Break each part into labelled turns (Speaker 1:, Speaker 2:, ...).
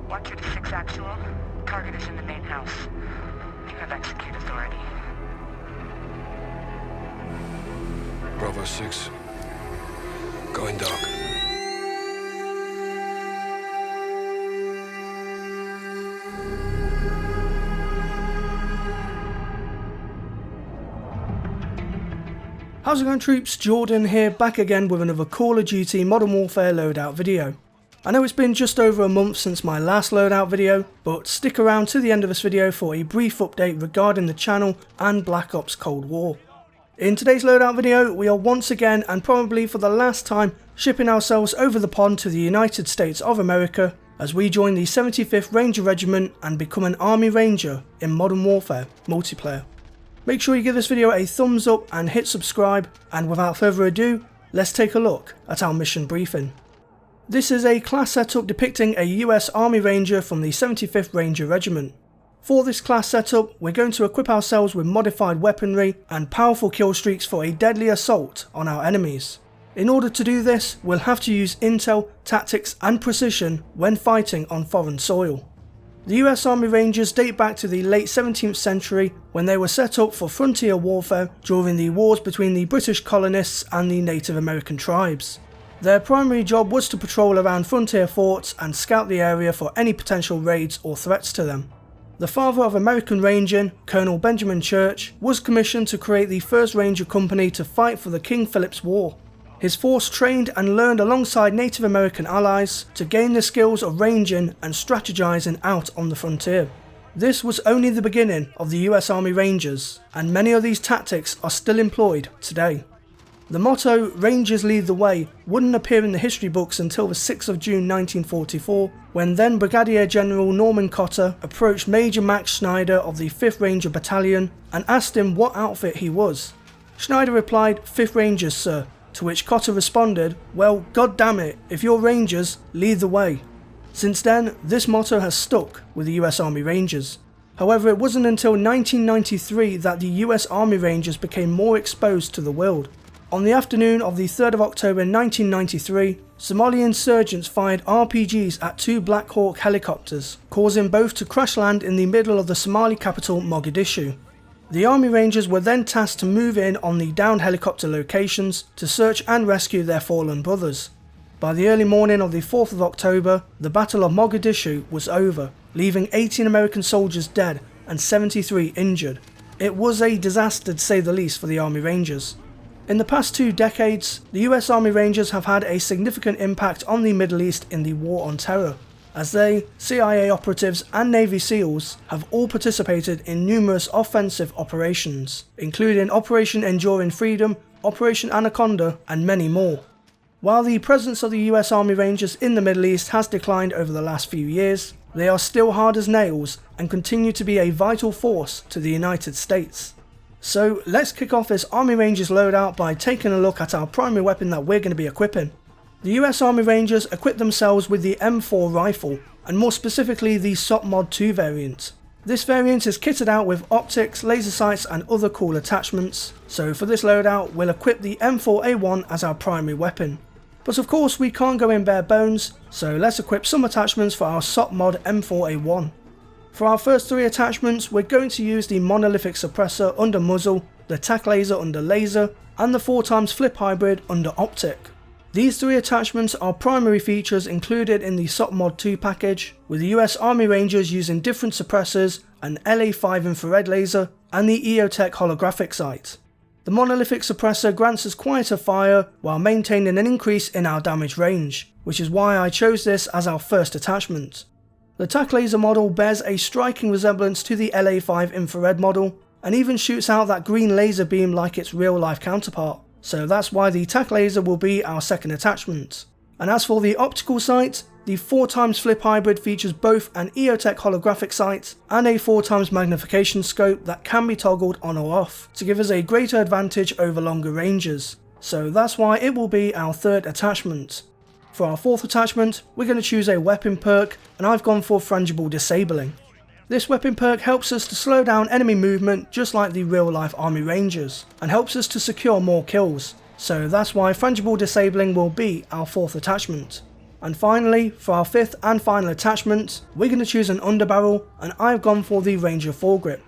Speaker 1: Watcher to 6 actual. Target is in the main house. You have execute authority.
Speaker 2: Bravo 6. Going dark.
Speaker 3: How's it going, troops? Jordan here, back again with another Call of Duty Modern Warfare Loadout video. I know it's been just over a month since my last loadout video, but stick around to the end of this video for a brief update regarding the channel and Black Ops Cold War. In today's loadout video, we are once again, and probably for the last time, shipping ourselves over the pond to the United States of America as we join the 75th Ranger Regiment and become an Army Ranger in Modern Warfare multiplayer. Make sure you give this video a thumbs up and hit subscribe, and without further ado, let's take a look at our mission briefing. This is a class setup depicting a US Army Ranger from the 75th Ranger Regiment. For this class setup, we're going to equip ourselves with modified weaponry and powerful kill streaks for a deadly assault on our enemies. In order to do this, we'll have to use intel, tactics and precision when fighting on foreign soil. The US Army Rangers date back to the late 17th century when they were set up for frontier warfare during the wars between the British colonists and the Native American tribes. Their primary job was to patrol around frontier forts and scout the area for any potential raids or threats to them. The father of American Ranging, Colonel Benjamin Church, was commissioned to create the first Ranger Company to fight for the King Philip's War. His force trained and learned alongside Native American allies to gain the skills of ranging and strategizing out on the frontier. This was only the beginning of the US Army Rangers, and many of these tactics are still employed today. The motto, "Rangers lead the way," wouldn't appear in the history books until the 6th of June 1944, when then Brigadier General Norman Cotter approached Major Max Schneider of the 5th Ranger Battalion and asked him what outfit he was. Schneider replied, "5th Rangers, sir," to which Cotter responded, "Well, god damn it, if you're Rangers, lead the way." Since then, this motto has stuck with the US Army Rangers. However, it wasn't until 1993 that the US Army Rangers became more exposed to the world. On the afternoon of the 3rd of October 1993, Somali insurgents fired RPGs at 2 Black Hawk helicopters, causing both to crash land in the middle of the Somali capital Mogadishu. The Army Rangers were then tasked to move in on the downed helicopter locations to search and rescue their fallen brothers. By the early morning of the 4th of October, the Battle of Mogadishu was over, leaving 18 American soldiers dead and 73 injured. It was a disaster to say the least for the Army Rangers. In the past 2 decades, the US Army Rangers have had a significant impact on the Middle East in the War on Terror, as they, CIA operatives and Navy SEALs have all participated in numerous offensive operations, including Operation Enduring Freedom, Operation Anaconda and many more. While the presence of the US Army Rangers in the Middle East has declined over the last few years, they are still hard as nails and continue to be a vital force to the United States. So let's kick off this Army Rangers loadout by taking a look at our primary weapon that we're going to be equipping. The US Army Rangers equip themselves with the M4 rifle, and more specifically the SOPMOD 2 variant. This variant is kitted out with optics, laser sights and other cool attachments, so for this loadout we'll equip the M4A1 as our primary weapon. But of course we can't go in bare bones, so let's equip some attachments for our SOPMOD M4A1. For our first 3 attachments, we're going to use the monolithic suppressor under muzzle, the tac laser under laser, and the 4x flip hybrid under optic. These 3 attachments are primary features included in the SOPMOD 2 package, with the US Army Rangers using different suppressors, an LA5 infrared laser, and the EOTech holographic sight. The monolithic suppressor grants us quieter fire while maintaining an increase in our damage range, which is why I chose this as our first attachment. The tac laser model bears a striking resemblance to the LA5 infrared model, and even shoots out that green laser beam like its real life counterpart, so that's why the tac laser will be our second attachment. And as for the optical sight, the 4x flip hybrid features both an EOTech holographic sight and a 4x magnification scope that can be toggled on or off to give us a greater advantage over longer ranges, so that's why it will be our third attachment. For our fourth attachment, we're going to choose a weapon perk, and I've gone for Frangible Disabling. This weapon perk helps us to slow down enemy movement just like the real life Army Rangers, and helps us to secure more kills, so that's why Frangible Disabling will be our fourth attachment. And finally, for our 5th and final attachment, we're going to choose an underbarrel, and I've gone for the Ranger foregrip.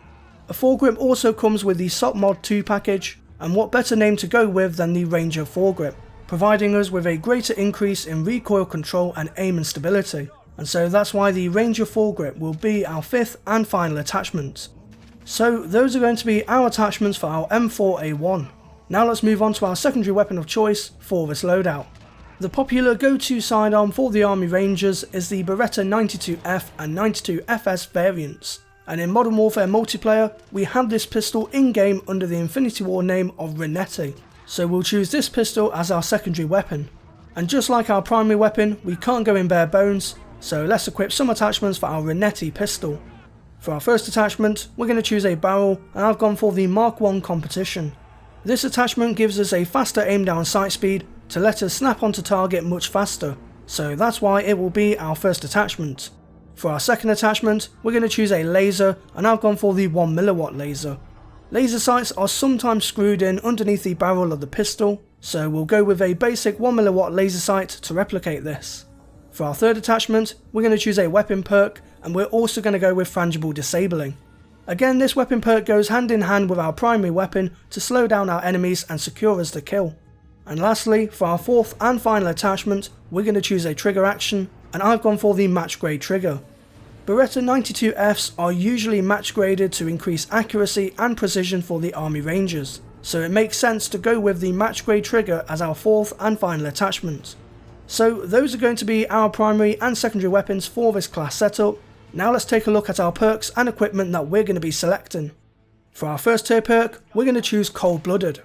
Speaker 3: A foregrip also comes with the SOPMOD 2 package, and what better name to go with than the Ranger foregrip, providing us with a greater increase in recoil control and aim and stability. And so that's why the Ranger foregrip will be our 5th and final attachment. So those are going to be our attachments for our M4A1. Now let's move on to our secondary weapon of choice for this loadout. The popular go-to sidearm for the Army Rangers is the Beretta 92F and 92FS variants, and in Modern Warfare multiplayer we have this pistol in-game under the Infinity War name of Renetti, so we'll choose this pistol as our secondary weapon. And just like our primary weapon, we can't go in bare bones, so let's equip some attachments for our Renetti pistol. For our first attachment, we're going to choose a barrel, and I've gone for the Mark 1 competition. This attachment gives us a faster aim down sight speed to let us snap onto target much faster, so that's why it will be our first attachment. For our second attachment, we're going to choose a laser, and I've gone for the 1mW laser. Laser sights are sometimes screwed in underneath the barrel of the pistol, so we'll go with a basic 1mW laser sight to replicate this. For our third attachment, we're going to choose a weapon perk, and we're also going to go with frangible disabling. Again, this weapon perk goes hand in hand with our primary weapon to slow down our enemies and secure us the kill. And lastly, for our fourth and final attachment, we're going to choose a trigger action, and I've gone for the match grade trigger. Beretta 92Fs are usually match graded to increase accuracy and precision for the Army Rangers, so it makes sense to go with the match grade trigger as our fourth and final attachment. So those are going to be our primary and secondary weapons for this class setup. Now let's take a look at our perks and equipment that we're going to be selecting. For our first tier perk, we're going to choose Cold Blooded.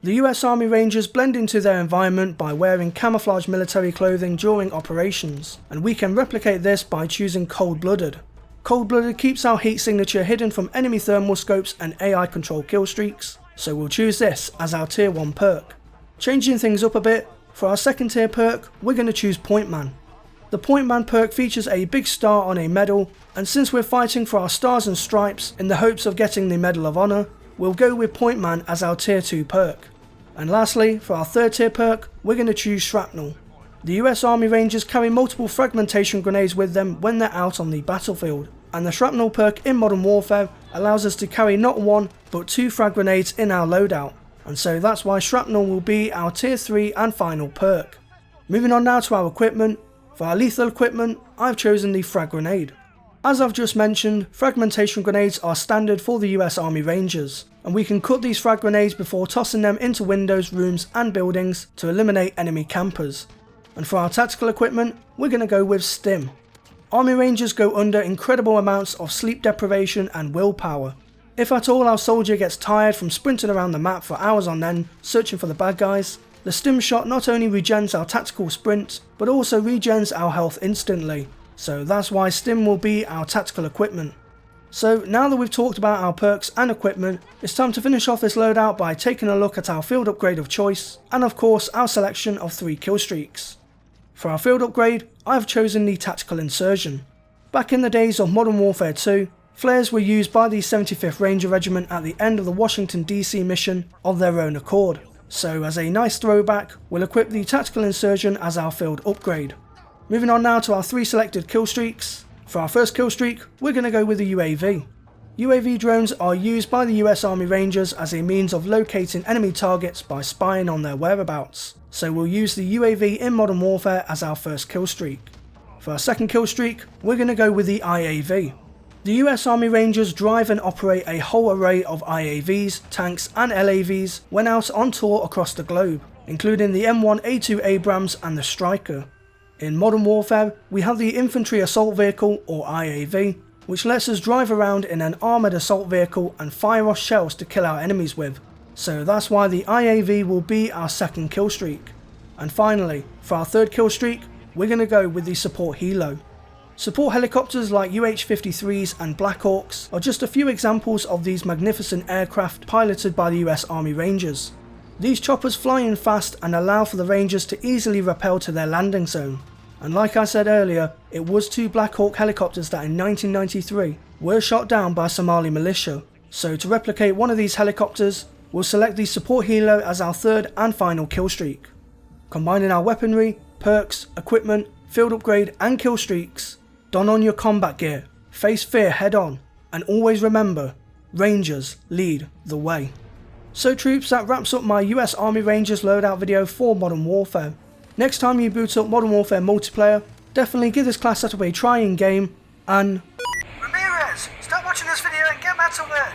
Speaker 3: The US Army Rangers blend into their environment by wearing camouflage military clothing during operations, and we can replicate this by choosing Cold Blooded. Cold Blooded keeps our heat signature hidden from enemy thermal scopes and AI controlled kill streaks, so we'll choose this as our tier 1 perk. Changing things up a bit, for our second tier perk, we're going to choose Point Man. The Point Man perk features a big star on a medal, and since we're fighting for our stars and stripes in the hopes of getting the Medal of Honor, we'll go with Point Man as our tier 2 perk. And lastly, for our third tier perk, we're going to choose Shrapnel. The US Army Rangers carry multiple fragmentation grenades with them when they're out on the battlefield, and the Shrapnel perk in Modern Warfare allows us to carry not 1 but 2 frag grenades in our loadout, and so that's why Shrapnel will be our tier 3 and final perk. Moving on now to our equipment. For our lethal equipment, I've chosen the frag grenade. As I've just mentioned, fragmentation grenades are standard for the US Army Rangers, and we can cut these frag grenades before tossing them into windows, rooms and buildings to eliminate enemy campers. And for our tactical equipment, we're going to go with Stim. Army Rangers go under incredible amounts of sleep deprivation and willpower. If at all our soldier gets tired from sprinting around the map for hours on end searching for the bad guys, the Stim shot not only regens our tactical sprint, but also regens our health instantly. So that's why Stim will be our tactical equipment. So now that we've talked about our perks and equipment, it's time to finish off this loadout by taking a look at our field upgrade of choice, and of course our selection of 3 killstreaks. For our field upgrade, I've chosen the Tactical Insurgent. Back in the days of Modern Warfare 2, flares were used by the 75th Ranger Regiment at the end of the Washington DC mission of their own accord. So as a nice throwback, we'll equip the Tactical Insurgent as our field upgrade. Moving on now to our 3 selected killstreaks. For our first killstreak, we're going to go with the UAV. UAV drones are used by the US Army Rangers as a means of locating enemy targets by spying on their whereabouts, so we'll use the UAV in Modern Warfare as our first killstreak. For our second killstreak, we're going to go with the IAV. The US Army Rangers drive and operate a whole array of IAVs, tanks and LAVs when out on tour across the globe, including the M4A1 Abrams and the Striker. In Modern Warfare, we have the Infantry Assault Vehicle, or IAV, which lets us drive around in an armoured assault vehicle and fire off shells to kill our enemies with, so that's why the IAV will be our second killstreak. And finally, for our third killstreak, we're going to go with the Support Helo. Support helicopters like UH-53s and Black Hawks are just a few examples of these magnificent aircraft piloted by the US Army Rangers. These choppers fly in fast and allow for the Rangers to easily rappel to their landing zone. And like I said earlier, it was 2 Black Hawk helicopters that in 1993 were shot down by Somali militia. So to replicate one of these helicopters, we'll select the Support Helo as our third and final killstreak. Combining our weaponry, perks, equipment, field upgrade and kill streaks, don on your combat gear, face fear head on, and always remember, Rangers lead the way. So troops, that wraps up my US Army Rangers loadout video for Modern Warfare. Next time you boot up Modern Warfare multiplayer, definitely give this class setup a try in game, and
Speaker 4: Ramirez, stop watching this video and get back to work.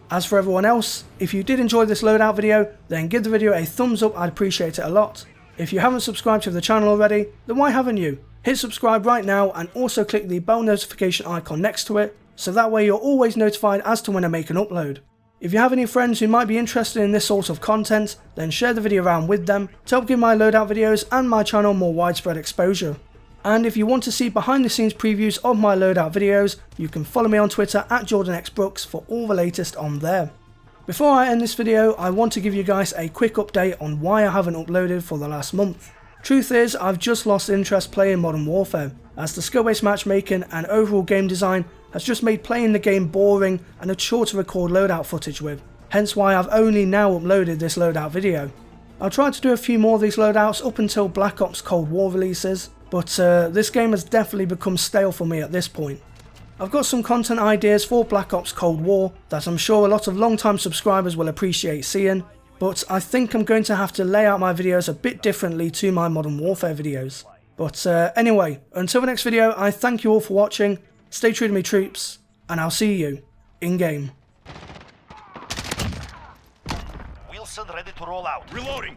Speaker 3: As for everyone else, if you did enjoy this loadout video, then give the video a thumbs up, I'd appreciate it a lot. If you haven't subscribed to the channel already, then why haven't you? Hit subscribe right now and also click the bell notification icon next to it, so that way you're always notified as to when I make an upload. If you have any friends who might be interested in this sort of content, then share the video around with them to help give my loadout videos and my channel more widespread exposure. And if you want to see behind the scenes previews of my loadout videos, you can follow me on Twitter at jordanxbrookes for all the latest on there. Before I end this video, I want to give you guys a quick update on why I haven't uploaded for the last month. Truth is, I've just lost interest playing Modern Warfare, as the skill-based matchmaking and overall game design has just made playing the game boring and a chore to record loadout footage with, hence why I've only now uploaded this loadout video. I'll try to do a few more of these loadouts up until Black Ops Cold War releases, but this game has definitely become stale for me at this point. I've got some content ideas for Black Ops Cold War that I'm sure a lot of long-time subscribers will appreciate seeing, but I think I'm going to have to lay out my videos a bit differently to my Modern Warfare videos. But anyway, until the next video, I thank you all for watching, stay true to me troops, and I'll see you in-game.
Speaker 5: Wilson ready to roll out.
Speaker 2: Reloading!